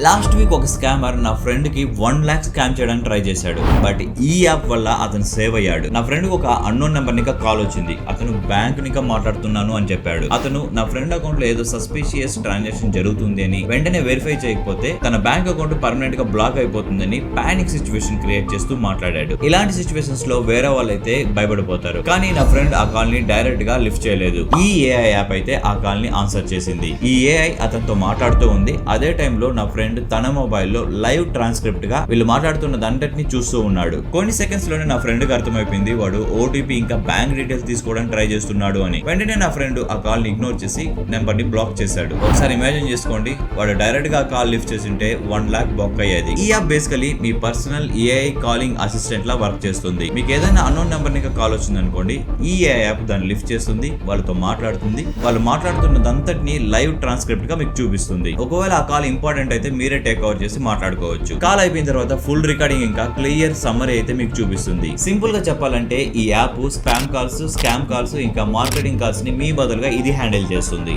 Last week ఒక scammer నా friend కి 1 lakh స్కామ్ చేయడానికి ట్రై చేశాడు. బట్ ఈ యాప్ వల్ల అతను సేవ్ అయ్యాడు. నా ఫ్రెండ్ ఒక అన్నోన్ నెంబర్ ని కాల్ వచ్చింది. అతను బ్యాంక్ ని మాట్లాడుతున్నాను అని చెప్పాడు. అతను నా ఫ్రెండ్ అకౌంట్ లో ఏదో సస్పిషియస్ ట్రాన్సాక్షన్ జరుగుతుంది అని వెంటనే వెరిఫై చేయకపోతే తన బ్యాంక్ అకౌంట్ పర్మనెంట్ గా బ్లాక్ అయిపోతుందని పానిక్ సిచ్యువేషన్ క్రియేట్ చేస్తూ మాట్లాడాడు. ఇలాంటి సిచ్యువేషన్స్ లో వేరే వాళ్ళైతే భయపడిపోతారు. కానీ నా ఫ్రెండ్ ఆ కాల్ ని డైరెక్ట్ గా లిఫ్ట్ చేయలేదు. ఈ ఏఐ యాప్ అయితే ఆ కాల్ ని ఆన్సర్ చేసింది. ఈ ఏఐ అతనితో మాట్లాడుతూ ఉంది. అదే టైంలో నా ఫ్రెండ్ తన మొబైల్లో లైవ్ ట్రాన్స్క్రిప్ట్ గా వీళ్ళు మాట్లాడుతున్నదంతటిని చూస్తూ ఉన్నాడు. కొన్ని సెకండ్స్ లోనే నా ఫ్రెండ్ కి అర్థమైపోయింది వాడు ఓటీపీ ఇంకా బ్యాంక్ డీటెయిల్స్ తీసుకోవడానికి ట్రై చేస్తున్నాడు అని. వెంటనే నా ఫ్రెండ్ ఆ కాల్ ని ఇగ్నోర్ చేసి నెంబర్ ని బ్లాక్ చేశాడు. ఒకసారి ఇమాజిన్ చేసుకోండి, వాడు డైరెక్ట్ గా కాల్ లిఫ్ట్ చేసింటే 1 lakh బ్లాక్ అయ్యేది. ఈ యాప్ బేసికలీ మీ పర్సనల్ ఏఐ కాలింగ్ అసిస్టెంట్ లా వర్క్ చేస్తుంది. మీకు ఏదైనా అన్నోన్ నెంబర్ ని కాల్ వచ్చింది అనుకోండి, ఈ ఏఐ యాప్ దాన్ని లిఫ్ట్ చేస్తుంది, వాళ్ళతో మాట్లాడుతుంది, వాళ్ళు మాట్లాడుతున్నదంతటిని లైవ్ ట్రాన్స్క్రిప్ట్ గా మీకు చూపిస్తుంది. ఒకవేళ ఆ కాల్ ఇంపార్టెంట్ అయితే మీరే టేక్ ఓవర్ చేసి మాట్లాడుకోవచ్చు. కాల్ అయిపోయిన తర్వాత ఫుల్ రికార్డింగ్ ఇంకా క్లియర్ సమ్మరీ అయితే మీకు చూపిస్తుంది. సింపుల్ గా చెప్పాలంటే ఈ app spam calls, scam calls ఇంకా మార్కెటింగ్ కాల్స్ ని మీ బదులుగా ఇది హ్యాండిల్ చేస్తుంది.